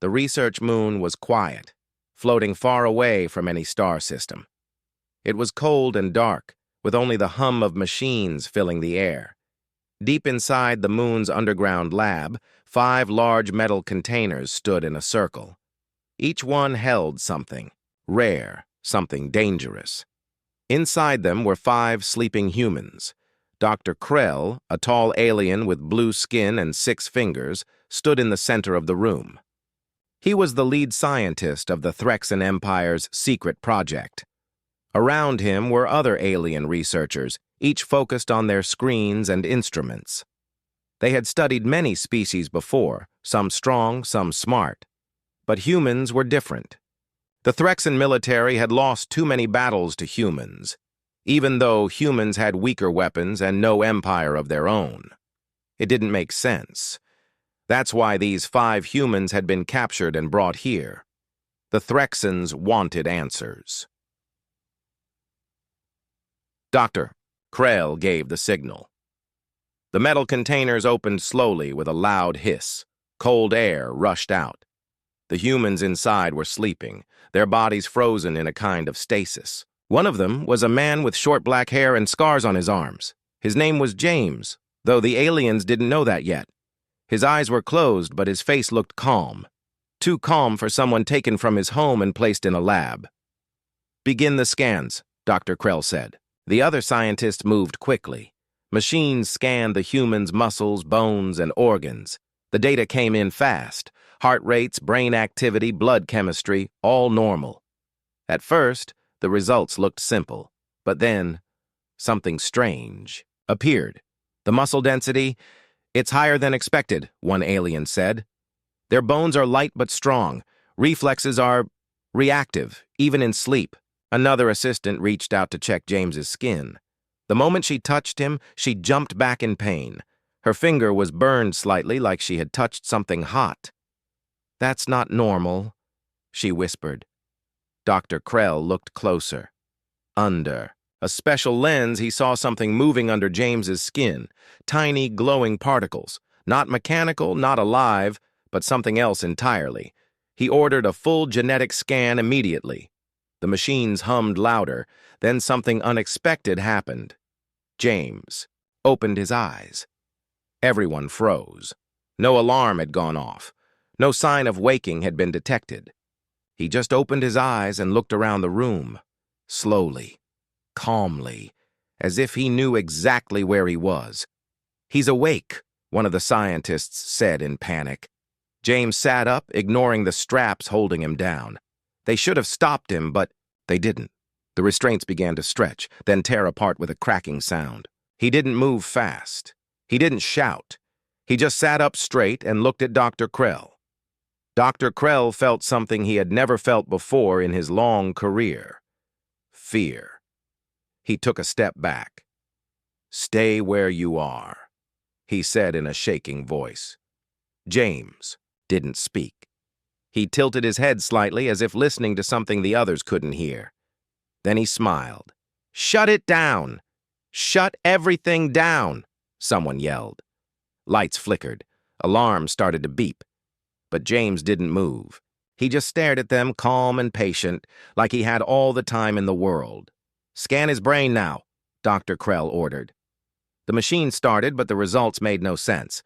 The research moon was quiet, floating far away from any star system. It was cold and dark, with only the hum of machines filling the air. Deep inside the moon's underground lab, 5 large metal containers stood in a circle. Each one held something rare, something dangerous. Inside them were 5 sleeping humans. Dr. Krell, a tall alien with blue skin and 6 fingers, stood in the center of the room. He was the lead scientist of the Threxan Empire's secret project. Around him were other alien researchers, each focused on their screens and instruments. They had studied many species before, some strong, some smart. But humans were different. The Threxan military had lost too many battles to humans, even though humans had weaker weapons and no empire of their own. It didn't make sense. That's why these 5 humans had been captured and brought here. The Threxans wanted answers. Dr. Krell gave the signal. The metal containers opened slowly with a loud hiss. Cold air rushed out. The humans inside were sleeping, their bodies frozen in a kind of stasis. One of them was a man with short black hair and scars on his arms. His name was James, though the aliens didn't know that yet. His eyes were closed, but his face looked calm. Too calm for someone taken from his home and placed in a lab. "Begin the scans," Dr. Krell said. The other scientists moved quickly. Machines scanned the humans' muscles, bones, and organs. The data came in fast. Heart rates, brain activity, blood chemistry, all normal. At first, the results looked simple, but then something strange appeared. The muscle density, "It's higher than expected," one alien said. "Their bones are light but strong. Reflexes are reactive, even in sleep." Another assistant reached out to check James's skin. The moment she touched him, she jumped back in pain. Her finger was burned slightly, like she had touched something hot. "That's not normal," she whispered. Dr. Krell looked closer. Under a special lens, he saw something moving under James's skin. Tiny, glowing particles. Not mechanical, not alive, but something else entirely. He ordered a full genetic scan immediately. The machines hummed louder. Then something unexpected happened. James opened his eyes. Everyone froze. No alarm had gone off. No sign of waking had been detected. He just opened his eyes and looked around the room, slowly, calmly, as if he knew exactly where he was. "He's awake," one of the scientists said in panic. James sat up, ignoring the straps holding him down. They should have stopped him, but they didn't. The restraints began to stretch, then tear apart with a cracking sound. He didn't move fast. He didn't shout. He just sat up straight and looked at Dr. Krell. Dr. Krell felt something he had never felt before in his long career. Fear. He took a step back. "Stay where you are," he said in a shaking voice. James didn't speak. He tilted his head slightly as if listening to something the others couldn't hear. Then he smiled. "Shut it down! Shut everything down!" someone yelled. Lights flickered. Alarms started to beep. But James didn't move. He just stared at them, calm and patient, like he had all the time in the world. "Scan his brain now," Dr. Krell ordered. The machine started, but the results made no sense.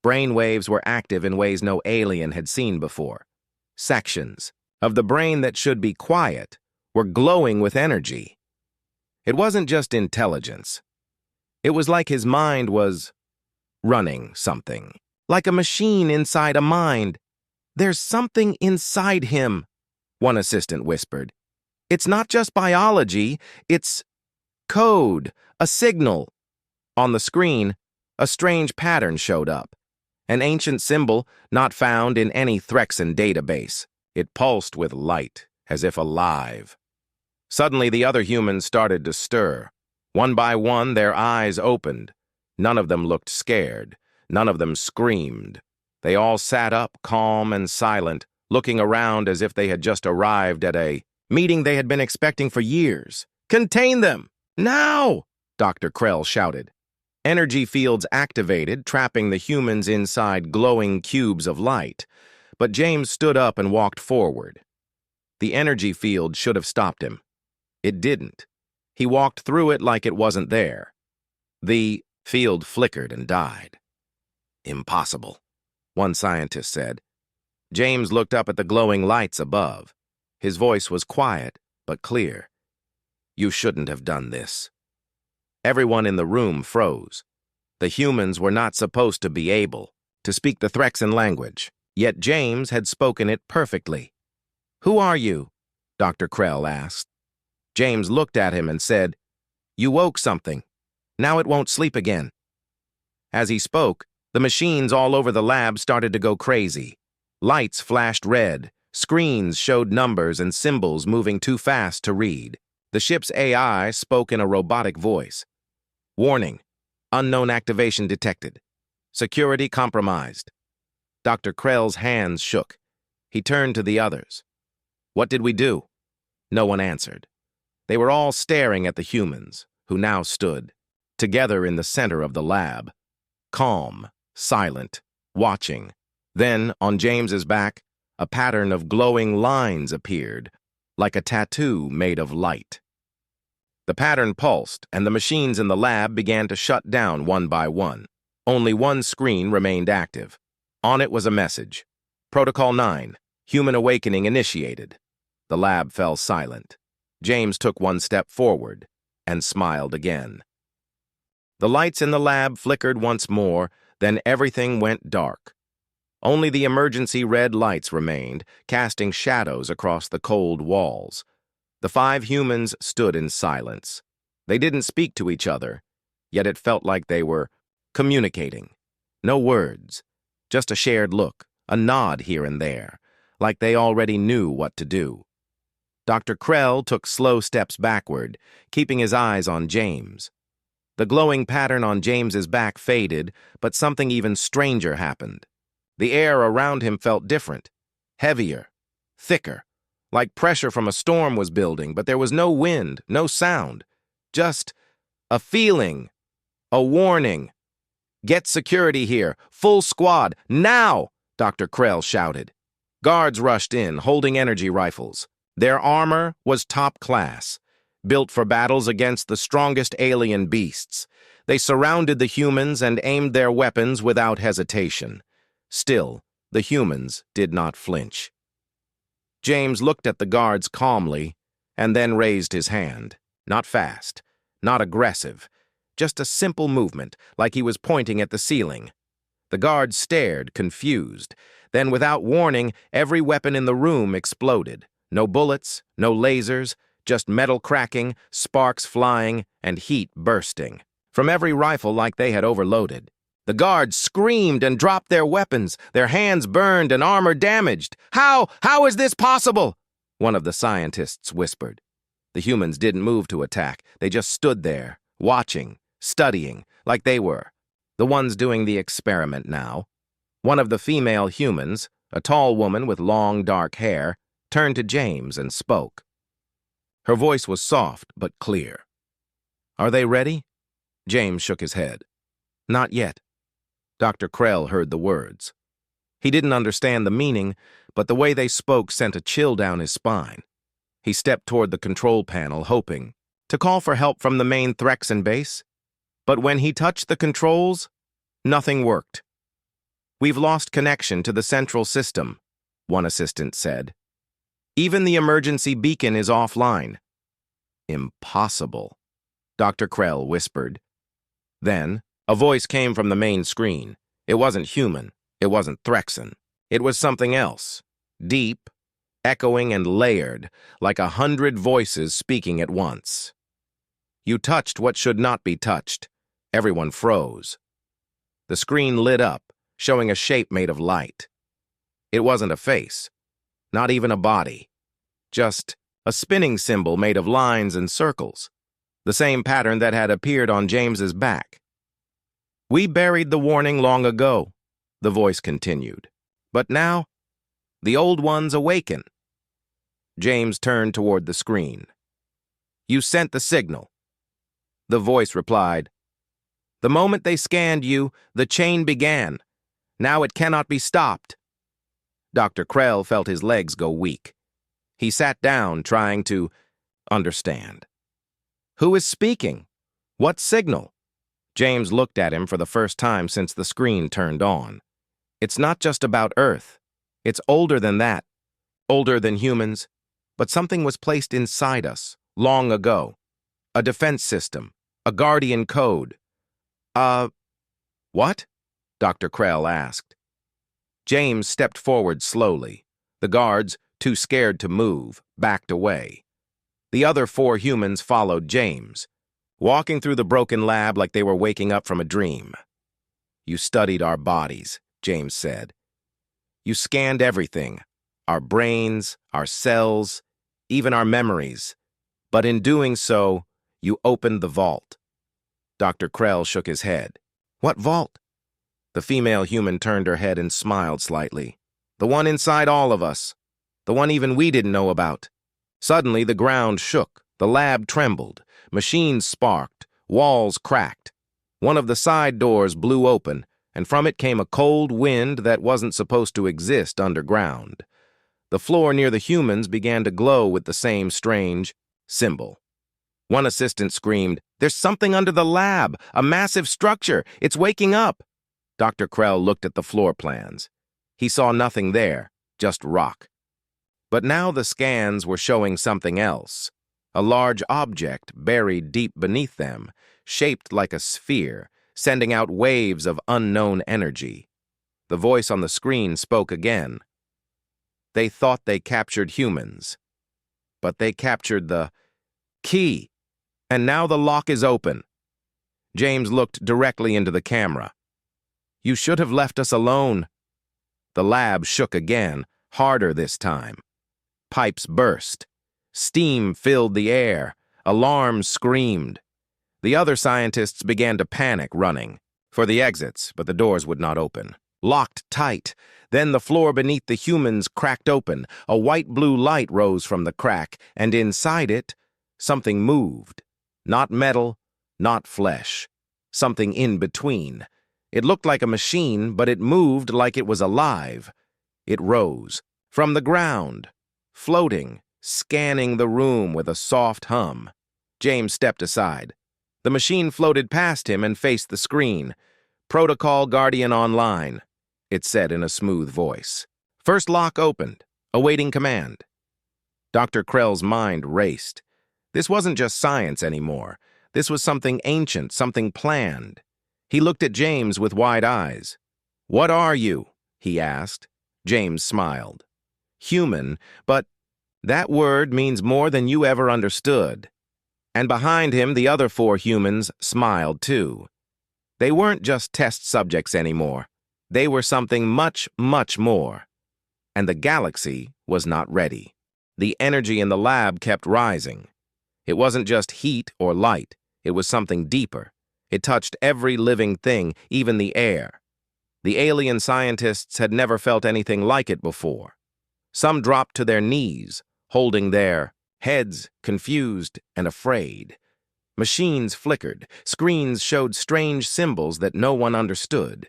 Brain waves were active in ways no alien had seen before. Sections of the brain that should be quiet were glowing with energy. It wasn't just intelligence. It was like his mind was running something, like a machine inside a mind. "There's something inside him," one assistant whispered. "It's not just biology, it's code, a signal." On the screen, a strange pattern showed up. An ancient symbol not found in any Threxan database. It pulsed with light, as if alive. Suddenly, the other humans started to stir. One by one, their eyes opened. None of them looked scared. None of them screamed. They all sat up, calm and silent, looking around as if they had just arrived at a meeting they had been expecting for years. "Contain them! Now!" Dr. Krell shouted. Energy fields activated, trapping the humans inside glowing cubes of light. but James stood up and walked forward. The energy field should have stopped him. It didn't. He walked through it like it wasn't there. The field flickered and died. Impossible, one scientist said. James looked up at the glowing lights above. His voice was quiet, but clear. You shouldn't have done this. Everyone in the room froze. The humans were not supposed to be able to speak the Threxan language, yet James had spoken it perfectly. Who are you? Dr. Krell asked. James looked at him and said, You woke something. Now it won't sleep again. As he spoke, the machines all over the lab started to go crazy. Lights flashed red, screens showed numbers and symbols moving too fast to read. The ship's AI spoke in a robotic voice. Warning, unknown activation detected. Security compromised. Dr. Krell's hands shook. He turned to the others. What did we do? No one answered. They were all staring at the humans, who now stood, together in the center of the lab, calm, silent, watching. Then, on James's back, a pattern of glowing lines appeared, like a tattoo made of light. The pattern pulsed, and the machines in the lab began to shut down one by one. Only one screen remained active. On it was a message. Protocol 9, Human Awakening initiated. The lab fell silent. James took one step forward and smiled again. The lights in the lab flickered once more, then everything went dark. Only the emergency red lights remained, casting shadows across the cold walls. The 5 humans stood in silence. They didn't speak to each other, yet it felt like they were communicating. No words, just a shared look, a nod here and there, like they already knew what to do. Dr. Krell took slow steps backward, keeping his eyes on James. The glowing pattern on James's back faded, but something even stranger happened. The air around him felt different, heavier, thicker, like pressure from a storm was building, but there was no wind, no sound, just a feeling, a warning. Get security here, full squad, now, Dr. Krell shouted. Guards rushed in, holding energy rifles. Their armor was top class, built for battles against the strongest alien beasts. They surrounded the humans and aimed their weapons without hesitation. Still, the humans did not flinch. James looked at the guards calmly and then raised his hand. Not fast, not aggressive, just a simple movement, like he was pointing at the ceiling. The guards stared, confused. Then, without warning, every weapon in the room exploded. No bullets, no lasers, just metal cracking, sparks flying, and heat bursting. From every rifle like they had overloaded. The guards screamed and dropped their weapons, their hands burned and armor damaged. How is this possible? One of the scientists whispered. The humans didn't move to attack. They just stood there, watching, studying, like they were. The ones doing the experiment now. One of the female humans, a tall woman with long dark hair, turned to James and spoke. Her voice was soft but clear. Are they ready? James shook his head. Not yet. Dr. Krell heard the words. He didn't understand the meaning, but the way they spoke sent a chill down his spine. He stepped toward the control panel, hoping to call for help from the main Threxan base. But when he touched the controls, nothing worked. We've lost connection to the central system, one assistant said. Even the emergency beacon is offline. Impossible, Dr. Krell whispered. Then, a voice came from the main screen. It wasn't human. It wasn't Threxan. It was something else. Deep, echoing and layered, like 100 voices speaking at once. You touched what should not be touched. Everyone froze. The screen lit up, showing a shape made of light. It wasn't a face, not even a body. Just a spinning symbol made of lines and circles. The same pattern that had appeared on James's back. We buried the warning long ago, the voice continued. But now, the old ones awaken. James turned toward the screen. You sent the signal. The voice replied, The moment they scanned you, the chain began. Now it cannot be stopped. Dr. Krell felt his legs go weak. He sat down, trying to understand. Who is speaking? What signal? James looked at him for the first time since the screen turned on. It's not just about Earth. It's older than that. Older than humans. But something was placed inside us, long ago. A defense system. A guardian code. What? Dr. Krell asked. James stepped forward slowly. The guards, too scared to move, backed away. The other 4 humans followed James, walking through the broken lab like they were waking up from a dream. You studied our bodies, James said. You scanned everything, our brains, our cells, even our memories. But in doing so, you opened the vault. Dr. Krell shook his head. What vault? The female human turned her head and smiled slightly. The one inside all of us. The one even we didn't know about. Suddenly, the ground shook. The lab trembled. Machines sparked. Walls cracked. One of the side doors blew open, and from it came a cold wind that wasn't supposed to exist underground. The floor near the humans began to glow with the same strange symbol. One assistant screamed, "There's something under the lab! A massive structure! It's waking up!" Dr. Krell looked at the floor plans. He saw nothing there, just rock. But now the scans were showing something else. A large object buried deep beneath them, shaped like a sphere, sending out waves of unknown energy. The voice on the screen spoke again. They thought they captured humans, but they captured the key, and now the lock is open. James looked directly into the camera. You should have left us alone. The lab shook again, harder this time. Pipes burst. Steam filled the air. Alarms screamed. The other scientists began to panic, running for the exits, but the doors would not open. Locked tight. Then the floor beneath the humans cracked open. A white-blue light rose from the crack, and inside it, something moved. Not metal, not flesh. Something in between. It looked like a machine, but it moved like it was alive. It rose from the ground, floating, scanning the room with a soft hum. James stepped aside. The machine floated past him and faced the screen. Protocol Guardian Online, it said in a smooth voice. First lock opened, awaiting command. Dr. Krell's mind raced. This wasn't just science anymore. This was something ancient, something planned. He looked at James with wide eyes. What are you? He asked. James smiled. Human, but that word means more than you ever understood. And behind him, the other 4 humans smiled too. They weren't just test subjects anymore. They were something much, much more. And the galaxy was not ready. The energy in the lab kept rising. It wasn't just heat or light. It was something deeper. It touched every living thing, even the air. The alien scientists had never felt anything like it before. Some dropped to their knees, holding their heads, confused and afraid. Machines flickered. Screens showed strange symbols that no one understood.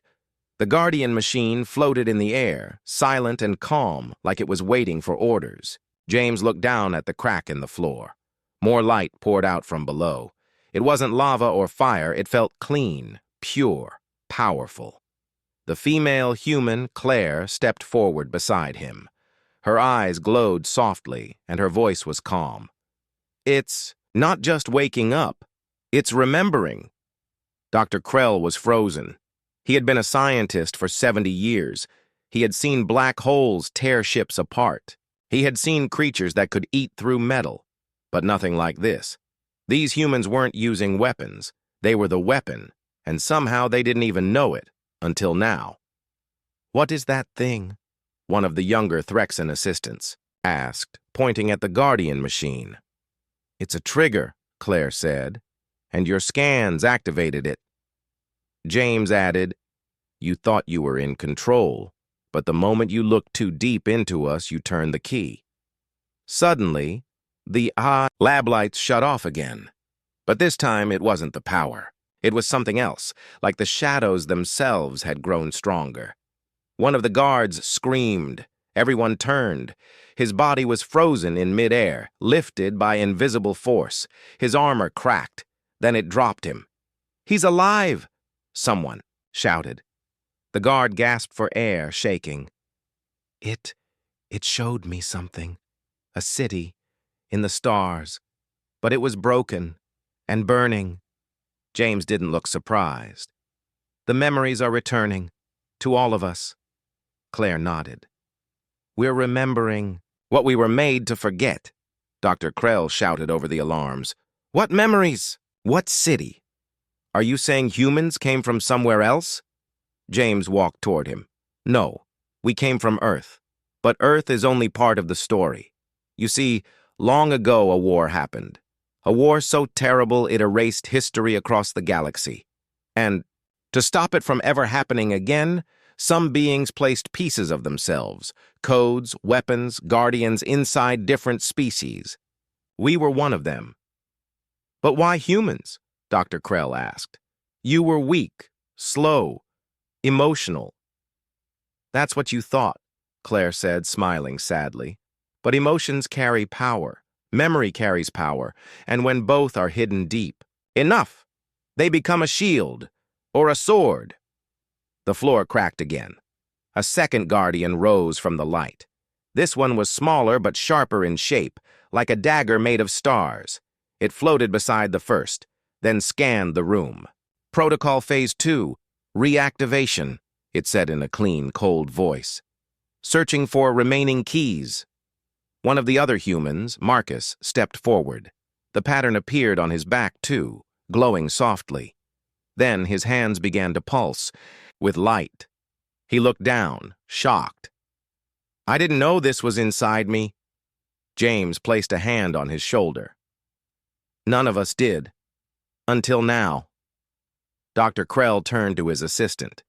The Guardian machine floated in the air, silent and calm, like it was waiting for orders. James looked down at the crack in the floor. More light poured out from below. It wasn't lava or fire. It felt clean, pure, powerful. The female human, Claire, stepped forward beside him. Her eyes glowed softly, and her voice was calm. It's not just waking up. It's remembering. Dr. Krell was frozen. He had been a scientist for 70 years. He had seen black holes tear ships apart. He had seen creatures that could eat through metal, but nothing like this. These humans weren't using weapons. They were the weapon, and somehow they didn't even know it, until now. What is that thing? One of the younger Threxan assistants asked, pointing at the Guardian machine. It's a trigger, Claire said, and your scans activated it. James added, you thought you were in control, but the moment you looked too deep into us, you turned the key. Suddenly, the lab lights shut off again. But this time it wasn't the power. It was something else, like the shadows themselves had grown stronger. One of the guards screamed, Everyone turned. His body was frozen in midair, lifted by invisible force. His armor cracked. Then it dropped him. "He's alive!" someone shouted. The guard gasped for air, shaking. It showed me something. A city, in the stars. But it was broken and burning. James didn't look surprised. "The memories are returning. To all of us." Claire nodded. "We're remembering what we were made to forget." Dr. Krell shouted over the alarms. "What memories? What city? Are you saying humans came from somewhere else?" James walked toward him. "No, we came from Earth. But Earth is only part of the story. You see, long ago a war happened. A war so terrible it erased history across the galaxy. And to stop it from ever happening again, some beings placed pieces of themselves, codes, weapons, guardians inside different species. We were one of them." "But why humans?" Dr. Krell asked. "You were weak, slow, emotional." "That's what you thought," Claire said, smiling sadly. "But emotions carry power. Memory carries power, and when both are hidden deep, enough! They become a shield, or a sword." The floor cracked again. A second guardian rose from the light. This one was smaller but sharper in shape, like a dagger made of stars. It floated beside the first, then scanned the room. "Protocol Phase 2, reactivation," it said in a clean, cold voice. "Searching for remaining keys." One of the other humans, Marcus, stepped forward. The pattern appeared on his back, too, glowing softly. Then his hands began to pulse, with light. He looked down, shocked. "I didn't know this was inside me." James placed a hand on his shoulder. "None of us did. Until now." Dr. Krell turned to his assistant.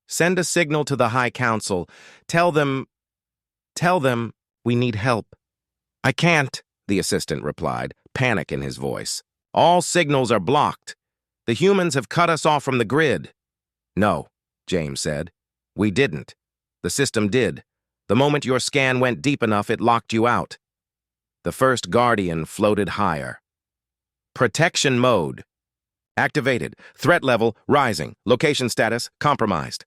"Send a signal to the High Council. Tell them we need help." "I can't," the assistant replied, panic in his voice. "All signals are blocked. The humans have cut us off from the grid." "No," James said. "We didn't. The system did. The moment your scan went deep enough, it locked you out." The first guardian floated higher. "Protection mode. Activated. Threat level rising. Location status compromised."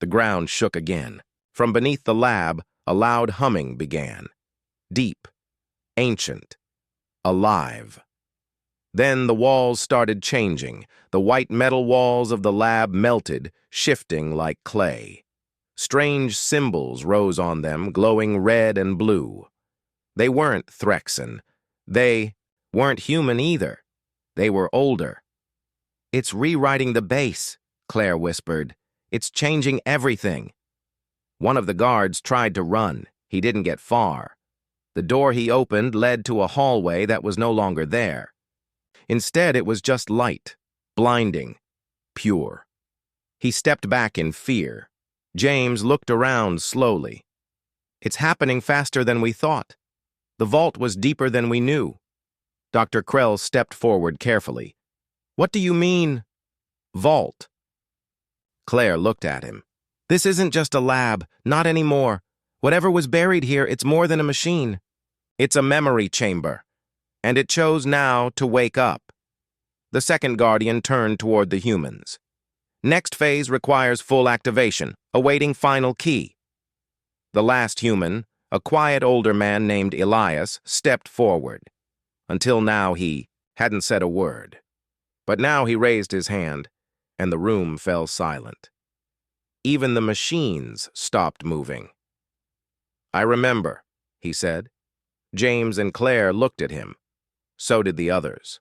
The ground shook again. From beneath the lab, a loud humming began. Deep, ancient, alive. Then the walls started changing. The white metal walls of the lab melted, shifting like clay. Strange symbols rose on them, glowing red and blue. They weren't Threxan. They weren't human either. They were older. "It's rewriting the base," Claire whispered. "It's changing everything." One of the guards tried to run. He didn't get far. The door he opened led to a hallway that was no longer there. Instead, it was just light, blinding, pure. He stepped back in fear. James looked around slowly. "It's happening faster than we thought. The vault was deeper than we knew." Dr. Krell stepped forward carefully. "What do you mean, vault?" Claire looked at him. "This isn't just a lab, not anymore. Whatever was buried here, it's more than a machine. It's a memory chamber, and it chose now to wake up." The second guardian turned toward the humans. "Next phase requires full activation, awaiting final key." The last human, a quiet older man named Elias, stepped forward. Until now, he hadn't said a word. But now he raised his hand, and the room fell silent. Even the machines stopped moving. "I remember," he said. James and Claire looked at him. So did the others.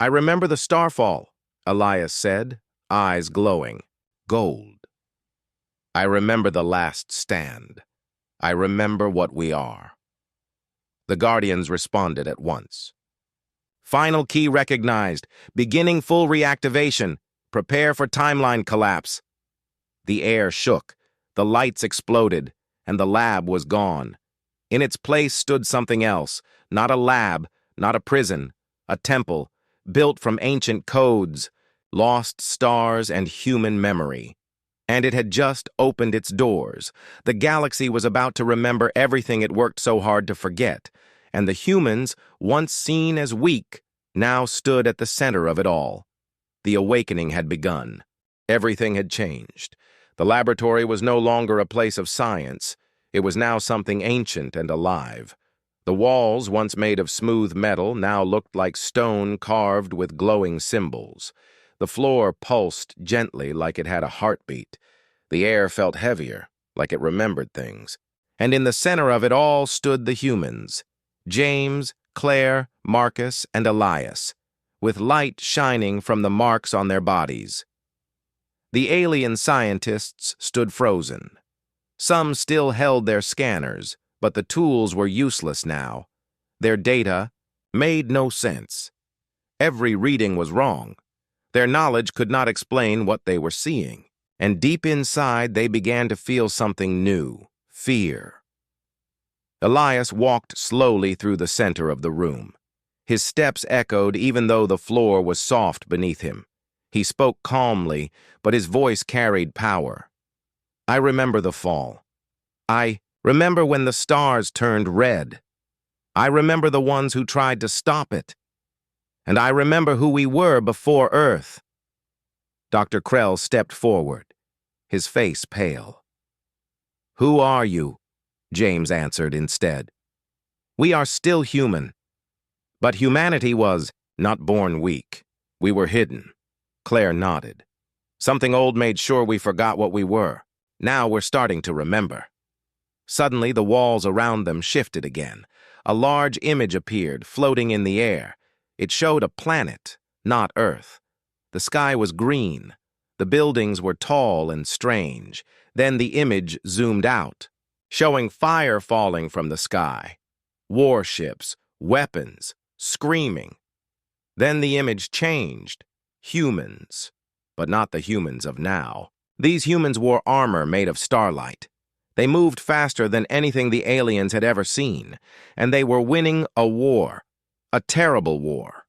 "I remember the starfall," Elias said, eyes glowing, gold. "I remember the last stand. I remember what we are." The Guardians responded at once. "Final key recognized. Beginning full reactivation. Prepare for timeline collapse." The air shook, the lights exploded, and the lab was gone. In its place stood something else, not a lab, not a prison, a temple, built from ancient codes, lost stars, and human memory. And it had just opened its doors. The galaxy was about to remember everything it worked so hard to forget, and the humans, once seen as weak, now stood at the center of it all. The awakening had begun. Everything had changed. The laboratory was no longer a place of science. It was now something ancient and alive. The walls, once made of smooth metal, now looked like stone carved with glowing symbols. The floor pulsed gently like it had a heartbeat. The air felt heavier, like it remembered things. And in the center of it all stood the humans: James, Claire, Marcus, and Elias, with light shining from the marks on their bodies. The alien scientists stood frozen. Some still held their scanners, but the tools were useless now. Their data made no sense. Every reading was wrong. Their knowledge could not explain what they were seeing, and deep inside they began to feel something new: fear. Elias walked slowly through the center of the room. His steps echoed even though the floor was soft beneath him. He spoke calmly, but his voice carried power. I remember the fall. I remember when the stars turned red. I remember the ones who tried to stop it. And I remember who we were before Earth. Dr. Krell stepped forward, his face pale. Who are you? James answered instead. We are still human. But humanity was not born weak. We were hidden. Claire nodded. Something old made sure we forgot what we were. Now we're starting to remember. Suddenly, the walls around them shifted again. A large image appeared, floating in the air. It showed a planet, not Earth. The sky was green. The buildings were tall and strange. Then the image zoomed out, showing fire falling from the sky. Warships, weapons, screaming. Then the image changed. Humans, but not the humans of now. These humans wore armor made of starlight. They moved faster than anything the aliens had ever seen, and they were winning a war, a terrible war.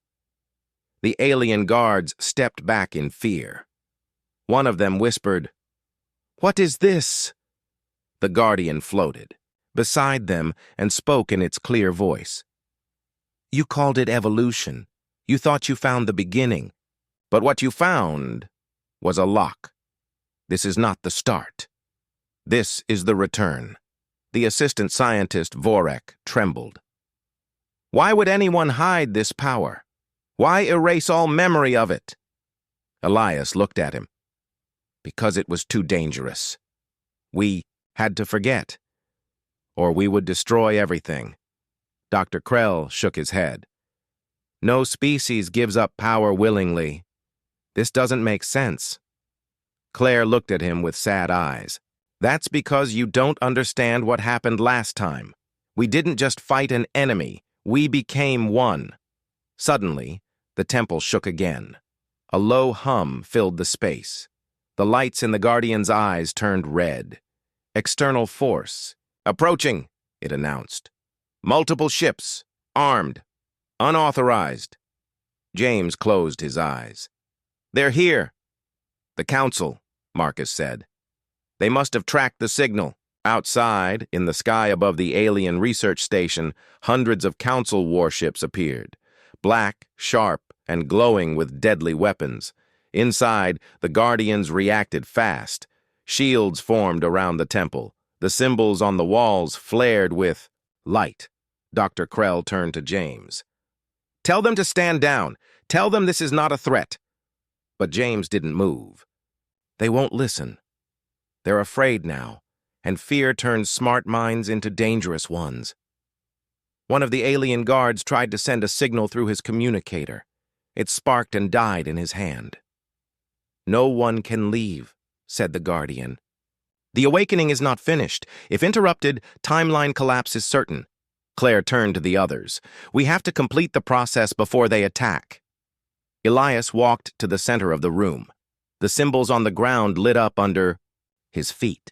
The alien guards stepped back in fear. One of them whispered, "What is this?" The Guardian floated beside them and spoke in its clear voice. You called it evolution. You thought you found the beginning. But what you found was a lock. This is not the start. This is the return. The assistant scientist, Vorek, trembled. Why would anyone hide this power? Why erase all memory of it? Elias looked at him. Because it was too dangerous. We had to forget, or we would destroy everything. Dr. Krell shook his head. No species gives up power willingly. This doesn't make sense. Claire looked at him with sad eyes. That's because you don't understand what happened last time. We didn't just fight an enemy. We became one. Suddenly, the temple shook again. A low hum filled the space. The lights in the Guardian's eyes turned red. External force. Approaching, it announced. Multiple ships, armed, unauthorized. James closed his eyes. They're here. The Council, Marcus said. They must have tracked the signal. Outside, in the sky above the alien research station, hundreds of Council warships appeared, black, sharp, and glowing with deadly weapons. Inside, the Guardians reacted fast. Shields formed around the temple. The symbols on the walls flared with light. Dr. Krell turned to James. Tell them to stand down. Tell them this is not a threat. But James didn't move. They won't listen. They're afraid now, and fear turns smart minds into dangerous ones. One of the alien guards tried to send a signal through his communicator. It sparked and died in his hand. No one can leave, said the Guardian. The awakening is not finished. If interrupted, timeline collapse is certain. Claire turned to the others. We have to complete the process before they attack. Elias walked to the center of the room. The symbols on the ground lit up under his feet.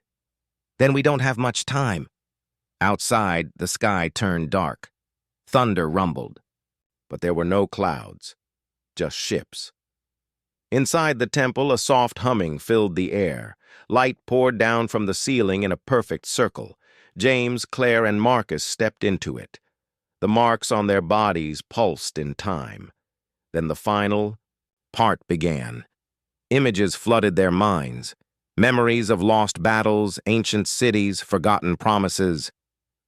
Then we don't have much time. Outside, the sky turned dark. Thunder rumbled. But there were no clouds, just ships. Inside the temple, a soft humming filled the air. Light poured down from the ceiling in a perfect circle. James, Claire, and Marcus stepped into it. The marks on their bodies pulsed in time. Then the final part began. Images flooded their minds. Memories of lost battles, ancient cities, forgotten promises.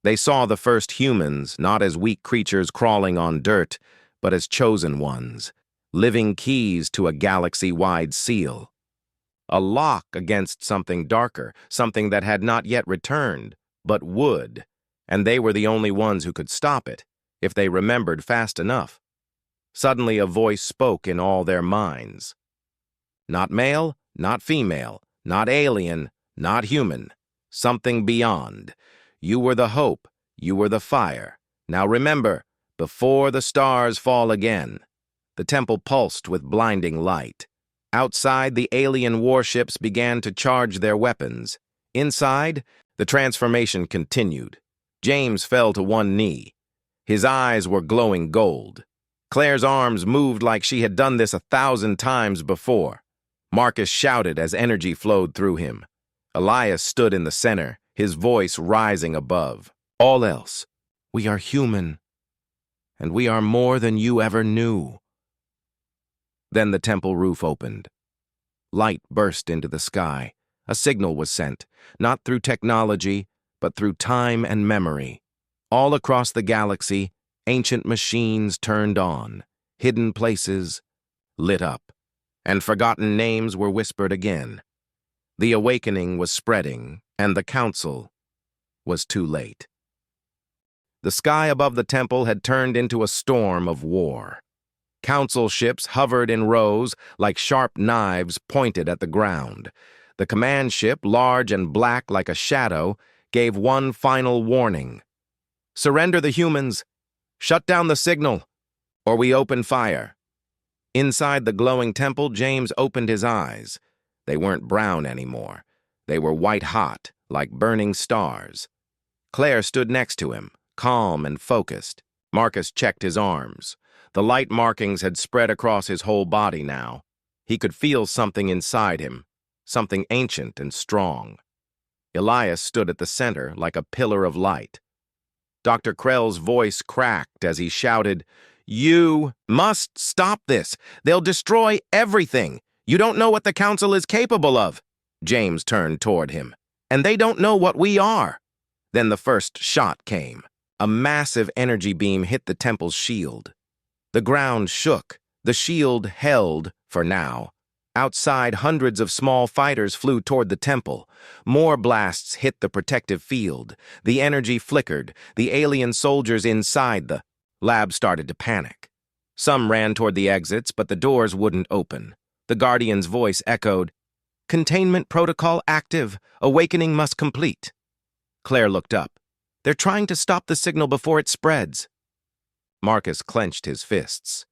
They saw the first humans not as weak creatures crawling on dirt, but as chosen ones, living keys to a galaxy-wide seal. A lock against something darker, something that had not yet returned, but would, and they were the only ones who could stop it, if they remembered fast enough. Suddenly a voice spoke in all their minds. Not male, not female, not alien, not human. Something beyond. You were the hope, you were the fire. Now remember, before the stars fall again. The temple pulsed with blinding light. Outside, the alien warships began to charge their weapons. Inside, the transformation continued. James fell to one knee. His eyes were glowing gold. Claire's arms moved like she had done this 1,000 times before. Marcus shouted as energy flowed through him. Elias stood in the center, his voice rising above. All else, we are human, and we are more than you ever knew. Then the temple roof opened. Light burst into the sky. A signal was sent, not through technology, but through time and memory. All across the galaxy, ancient machines turned on, hidden places lit up, and forgotten names were whispered again. The awakening was spreading, and the council was too late. The sky above the temple had turned into a storm of war. Council ships hovered in rows like sharp knives pointed at the ground. The command ship, large and black like a shadow, gave one final warning. Surrender the humans. Shut down the signal, or we open fire. Inside the glowing temple, James opened his eyes. They weren't brown anymore. They were white-hot, like burning stars. Claire stood next to him, calm and focused. Marcus checked his arms. The light markings had spread across his whole body now. He could feel something inside him, something ancient and strong. Elias stood at the center like a pillar of light. Dr. Krell's voice cracked as he shouted, "You must stop this. They'll destroy everything. You don't know what the Council is capable of." James turned toward him. "And they don't know what we are." Then the first shot came. A massive energy beam hit the temple's shield. The ground shook. The shield held, for now. Outside, hundreds of small fighters flew toward the temple. More blasts hit the protective field. The energy flickered. The alien soldiers inside the lab started to panic. Some ran toward the exits, but the doors wouldn't open. The Guardian's voice echoed, "Containment protocol active. Awakening must complete." Claire looked up. "They're trying to stop the signal before it spreads." Marcus clenched his fists.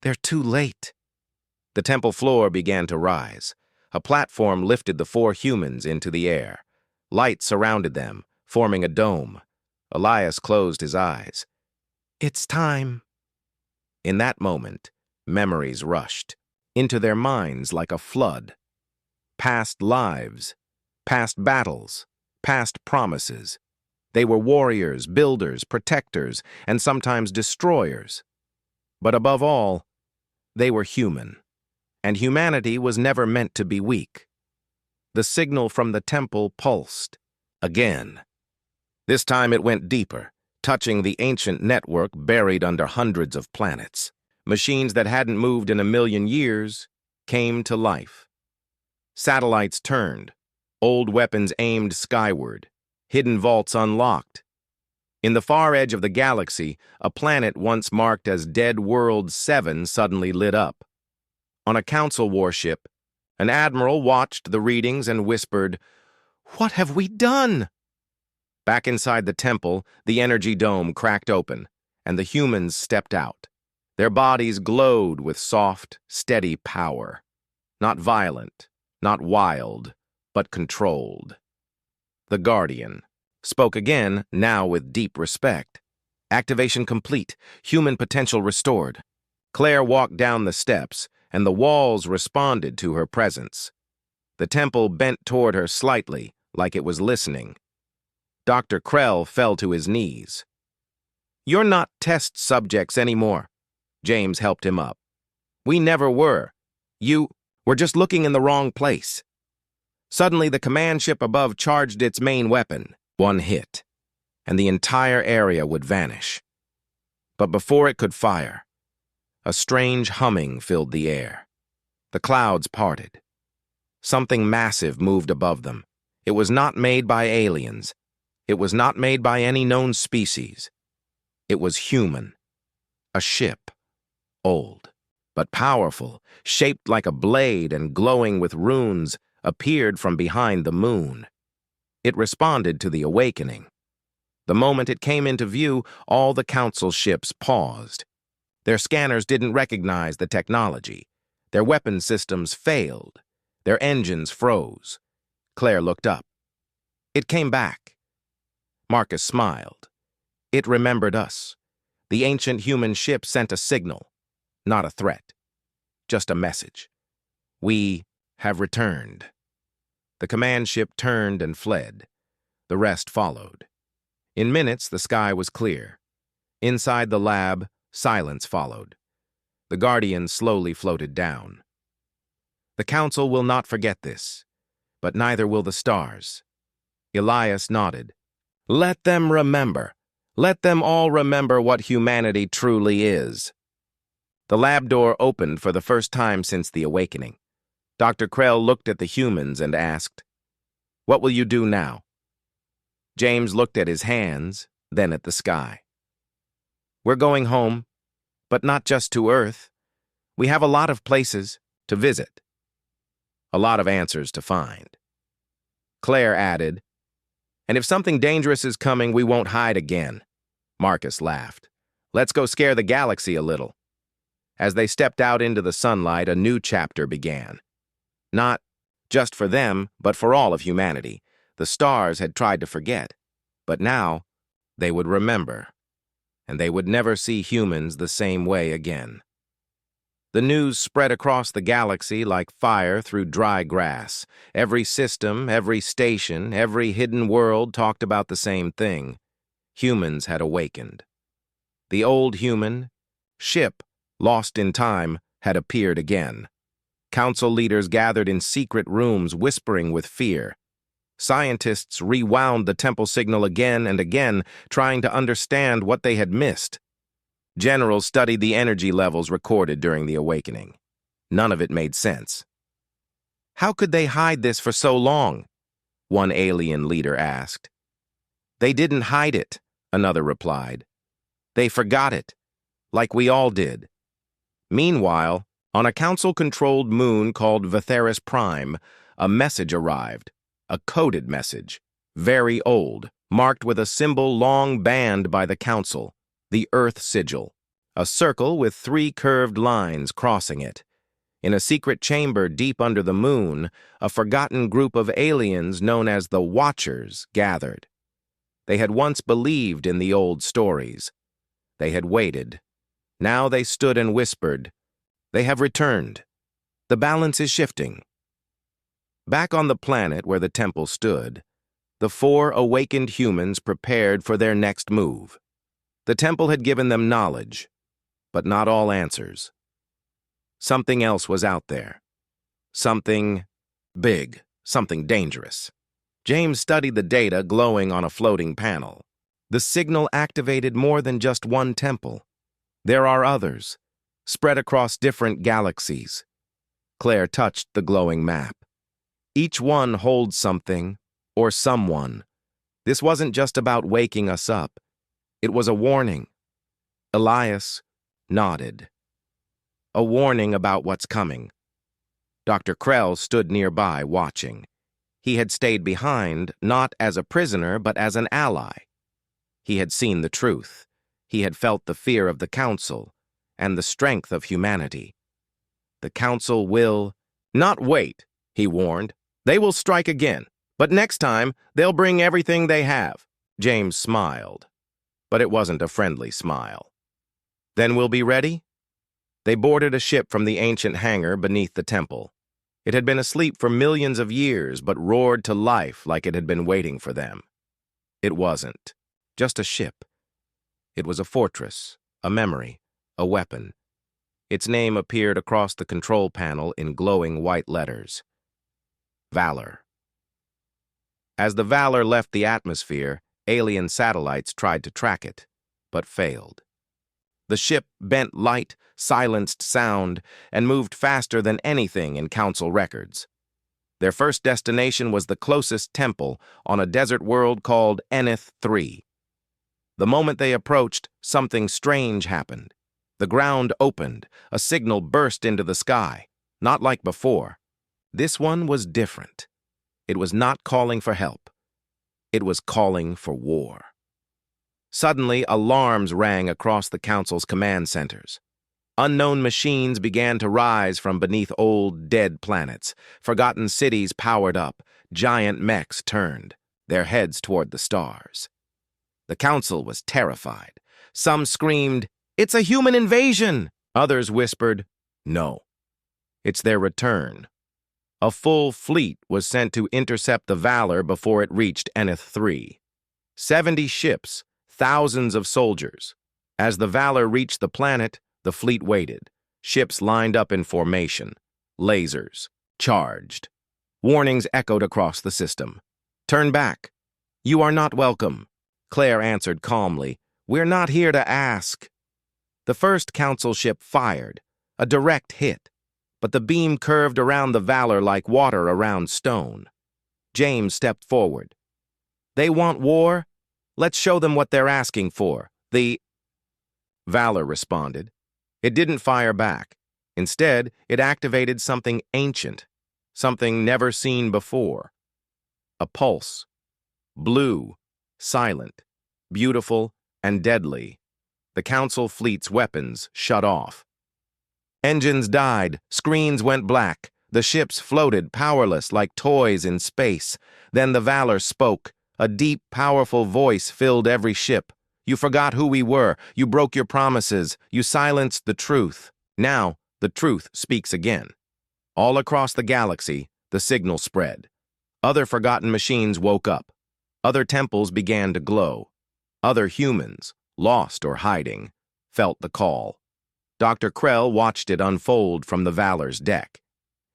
"They're too late." The temple floor began to rise. A platform lifted the 4 humans into the air. Light surrounded them, forming a dome. Elias closed his eyes. "It's time." In that moment, memories rushed into their minds like a flood. Past lives, past battles, past promises. They were warriors, builders, protectors, and sometimes destroyers. But above all, they were human. And humanity was never meant to be weak. The signal from the temple pulsed. Again. This time it went deeper, touching the ancient network buried under hundreds of planets. Machines that hadn't moved in 1,000,000 years came to life. Satellites turned, old weapons aimed skyward, hidden vaults unlocked. In the far edge of the galaxy, a planet once marked as Dead World 7 suddenly lit up. On a council warship, an admiral watched the readings and whispered, "What have we done?" Back inside the temple, the energy dome cracked open, and the humans stepped out. Their bodies glowed with soft, steady power. Not violent, not wild, but controlled. The Guardian spoke again, now with deep respect. "Activation complete, human potential restored." Claire walked down the steps, and the walls responded to her presence. The temple bent toward her slightly, like it was listening. Dr. Krell fell to his knees. "You're not test subjects anymore." James helped him up. "We never were. You were just looking in the wrong place." Suddenly, the command ship above charged its main weapon. One hit, and the entire area would vanish. But before it could fire, a strange humming filled the air. The clouds parted. Something massive moved above them. It was not made by aliens. It was not made by any known species. It was human. A ship. Old, but powerful, shaped like a blade and glowing with runes, appeared from behind the moon. It responded to the awakening. The moment it came into view, all the Council ships paused. Their scanners didn't recognize the technology. Their weapon systems failed. Their engines froze. Claire looked up. It came back. Marcus smiled. It remembered us. The ancient human ship sent a signal, not a threat, just a message. We have returned. The command ship turned and fled. The rest followed. In minutes, the sky was clear. Inside the lab, silence followed. The Guardians slowly floated down. The Council will not forget this, but neither will the stars. Elias nodded. Let them remember. Let them all remember what humanity truly is. The lab door opened for the first time since the awakening. Dr. Krell looked at the humans and asked, "What will you do now?" James looked at his hands, then at the sky. "We're going home, but not just to Earth. We have a lot of places to visit. A lot of answers to find." Claire added, "And if something dangerous is coming, we won't hide again." Marcus laughed. "Let's go scare the galaxy a little." As they stepped out into the sunlight, a new chapter began. Not just for them, but for all of humanity. The stars had tried to forget, but now they would remember, and they would never see humans the same way again. The news spread across the galaxy like fire through dry grass. Every system, every station, every hidden world talked about the same thing. Humans had awakened. The old human ship, lost in time, had appeared again. Council leaders gathered in secret rooms, whispering with fear. Scientists rewound the temple signal again and again, trying to understand what they had missed. Generals studied the energy levels recorded during the awakening. None of it made sense. "How could they hide this for so long?" one alien leader asked. "They didn't hide it," another replied. "They forgot it, like we all did." Meanwhile, on a council-controlled moon called Vitheris Prime, a message arrived, a coded message, very old, marked with a symbol long banned by the council, the Earth Sigil, a circle with 3 curved lines crossing it. In a secret chamber deep under the moon, a forgotten group of aliens known as the Watchers gathered. They had once believed in the old stories. They had waited. Now they stood and whispered, "They have returned. The balance is shifting." Back on the planet where the temple stood, the 4 awakened humans prepared for their next move. The temple had given them knowledge, but not all answers. Something else was out there. Something big, something dangerous. James studied the data glowing on a floating panel. The signal activated more than just one temple. There are others, spread across different galaxies. Claire touched the glowing map. Each one holds something, or someone. This wasn't just about waking us up. It was a warning. Elias nodded. A warning about what's coming. Dr. Krell stood nearby, watching. He had stayed behind, not as a prisoner, but as an ally. He had seen the truth. He had felt the fear of the Council and the strength of humanity. The Council will not wait, he warned. They will strike again, but next time they'll bring everything they have. James smiled, but it wasn't a friendly smile. Then we'll be ready? They boarded a ship from the ancient hangar beneath the temple. It had been asleep for millions of years, but roared to life like it had been waiting for them. It wasn't just a ship. It was a fortress, a memory, a weapon. Its name appeared across the control panel in glowing white letters. Valor. As the Valor left the atmosphere, alien satellites tried to track it, but failed. The ship bent light, silenced sound, and moved faster than anything in Council records. Their first destination was the closest temple on a desert world called Enith 3. The moment they approached, something strange happened. The ground opened, a signal burst into the sky, not like before. This one was different. It was not calling for help. It was calling for war. Suddenly, alarms rang across the Council's command centers. Unknown machines began to rise from beneath old, dead planets. Forgotten cities powered up. Giant mechs turned, their heads toward the stars. The Council was terrified. Some screamed, "It's a human invasion!" Others whispered, "No, it's their return." A full fleet was sent to intercept the Valor before it reached Enith 3. 70 ships, thousands of soldiers. As the Valor reached the planet, the fleet waited. Ships lined up in formation. Lasers. Charged. Warnings echoed across the system. "Turn back. You are not welcome." Claire answered calmly, "We're not here to ask." The first Council ship fired. A direct hit. But the beam curved around the Valor like water around stone. James stepped forward. "They want war? Let's show them what they're asking for." The Valor responded. It didn't fire back. Instead, it activated something ancient, something never seen before. A pulse. Blue, silent, beautiful, and deadly. The Council fleet's weapons shut off. Engines died, screens went black. The ships floated powerless like toys in space. Then the Valor spoke. A deep, powerful voice filled every ship. "You forgot who we were. You broke your promises. You silenced the truth. Now, the truth speaks again." All across the galaxy, the signal spread. Other forgotten machines woke up. Other temples began to glow. Other humans, lost or hiding, felt the call. Dr. Krell watched it unfold from the Valor's deck.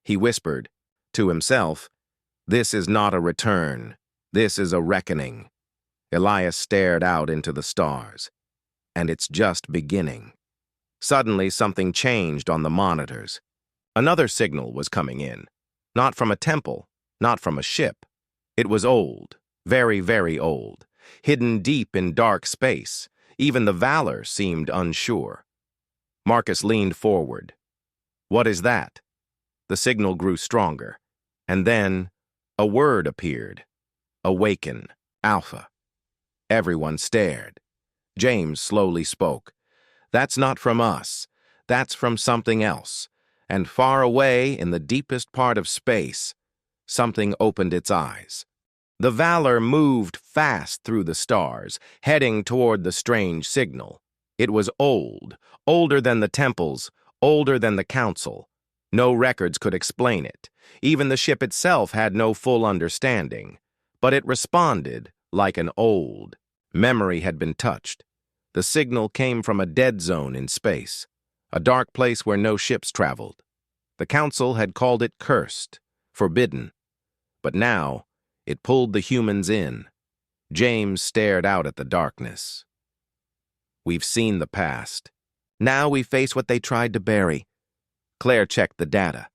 He whispered, to himself, "This is not a return. This is a reckoning." Elias stared out into the stars. And it's just beginning. Suddenly, something changed on the monitors. Another signal was coming in. Not from a temple, not from a ship. It was old, very, very old, hidden deep in dark space. Even the Valor seemed unsure. Marcus leaned forward. "What is that?" The signal grew stronger. And then, a word appeared. "Awaken, Alpha." Everyone stared. James slowly spoke. "That's not from us. That's from something else." And far away, in the deepest part of space, something opened its eyes. The Valor moved fast through the stars, heading toward the strange signal. It was old, older than the temples, older than the Council. No records could explain it. Even the ship itself had no full understanding. But it responded like an old. Memory had been touched. The signal came from a dead zone in space, a dark place where no ships traveled. The Council had called it cursed, forbidden. But now, it pulled the humans in. James stared out at the darkness. "We've seen the past. Now we face what they tried to bury." Claire checked the data.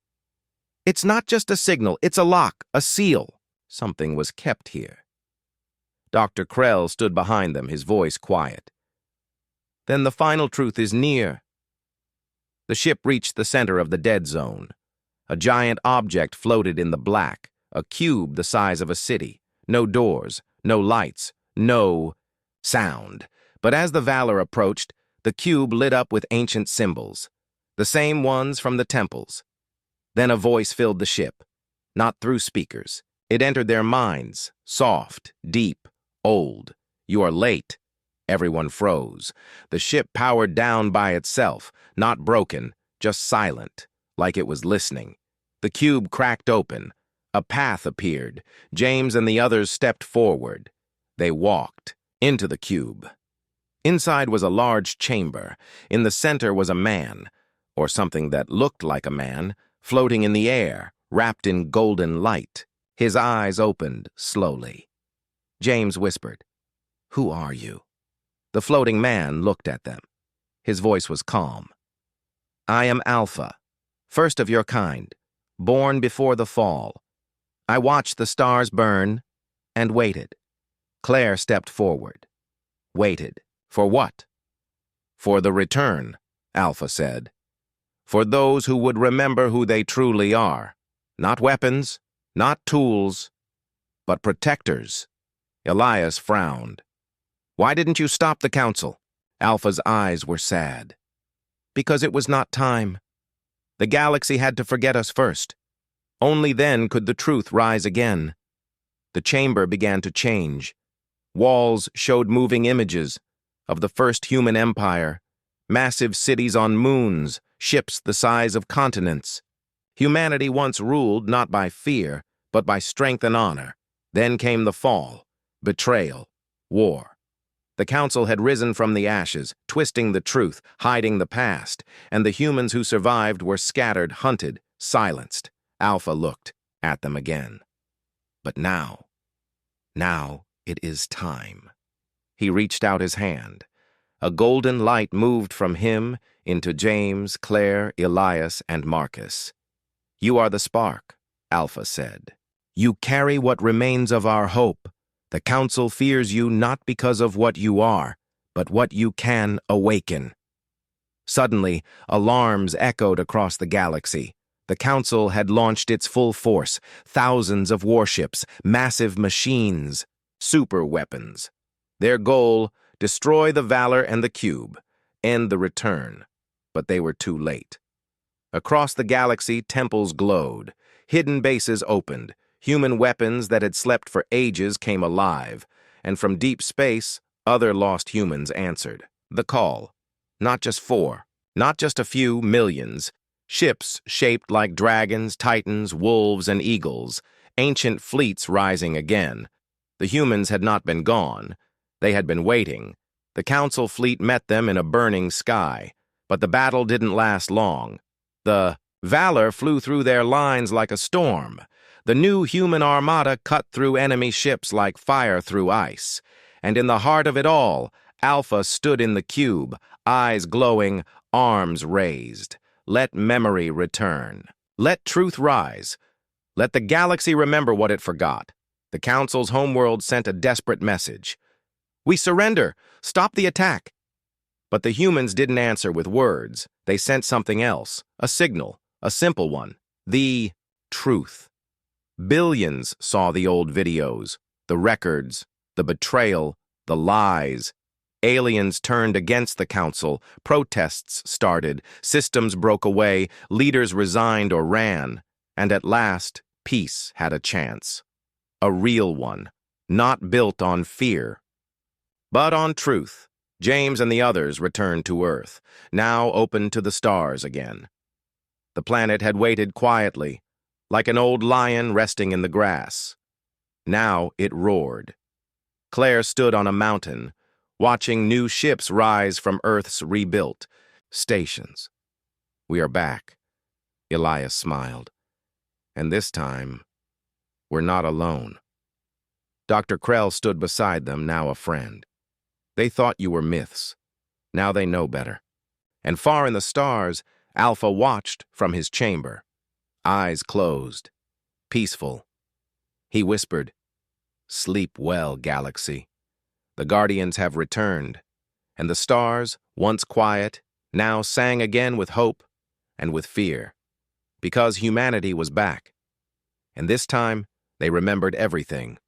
"It's not just a signal, it's a lock, a seal." Something was kept here. Dr. Krell stood behind them, his voice quiet. "Then the final truth is near." The ship reached the center of the dead zone. A giant object floated in the black, a cube the size of a city. No doors, no lights, no sound. But as the Valor approached, the cube lit up with ancient symbols, the same ones from the temples. Then a voice filled the ship, not through speakers. It entered their minds, soft, deep, old. "You are late." Everyone froze. The ship powered down by itself, not broken, just silent, like it was listening. The cube cracked open. A path appeared. James and the others stepped forward. They walked into the cube. Inside was a large chamber. In the center was a man, or something that looked like a man, floating in the air, wrapped in golden light. His eyes opened slowly. James whispered, "Who are you?" The floating man looked at them. His voice was calm. "I am Alpha, first of your kind, born before the fall. I watched the stars burn and waited." Claire stepped forward. Waited. For what? "For the return," Alpha said. "For those who would remember who they truly are. Not weapons, not tools, but protectors." Elias frowned. "Why didn't you stop the council?" Alpha's eyes were sad. "Because it was not time. The galaxy had to forget us first. Only then could the truth rise again." The chamber began to change. Walls showed moving images of the first human empire, massive cities on moons, ships the size of continents. Humanity once ruled not by fear, but by strength and honor. Then came the fall, betrayal, war. The council had risen from the ashes, twisting the truth, hiding the past, and the humans who survived were scattered, hunted, silenced. Alpha looked at them again. But now it is time. He reached out his hand. A golden light moved from him into James, Claire, Elias, and Marcus. "You are the spark," Alpha said. "You carry what remains of our hope. The council fears you not because of what you are, but what you can awaken." Suddenly, alarms echoed across the galaxy. The council had launched its full force, thousands of warships, massive machines, super weapons. Their goal, destroy the Valor and the Cube, end the return. But they were too late. Across the galaxy, temples glowed. Hidden bases opened. Human weapons that had slept for ages came alive. And from deep space, other lost humans answered. The call. Not just 4, not just a few millions. Ships shaped like dragons, titans, wolves, and eagles. Ancient fleets rising again. The humans had not been gone. They had been waiting. The council fleet met them in a burning sky. But the battle didn't last long. The Valor flew through their lines like a storm. The new human armada cut through enemy ships like fire through ice. And in the heart of it all, Alpha stood in the cube, eyes glowing, arms raised. Let memory return. Let truth rise. Let the galaxy remember what it forgot. The council's homeworld sent a desperate message. "We surrender! Stop the attack!" But the humans didn't answer with words. They sent something else, a signal, a simple one. The truth. Billions saw the old videos, the records, the betrayal, the lies. Aliens turned against the council, protests started, systems broke away, leaders resigned or ran, and at last, peace had a chance. A real one, not built on fear, but on truth. James and the others returned to Earth, now open to the stars again. The planet had waited quietly, like an old lion resting in the grass. Now it roared. Claire stood on a mountain, watching new ships rise from Earth's rebuilt stations. "We are back," Elias smiled. "And this time, we're not alone." Dr. Krell stood beside them, now a friend. "They thought you were myths. Now they know better." And far in the stars, Alpha watched from his chamber, eyes closed, peaceful. He whispered, "Sleep well, galaxy. The Guardians have returned, and the stars, once quiet, now sang again with hope and with fear, because humanity was back. And this time, they remembered everything.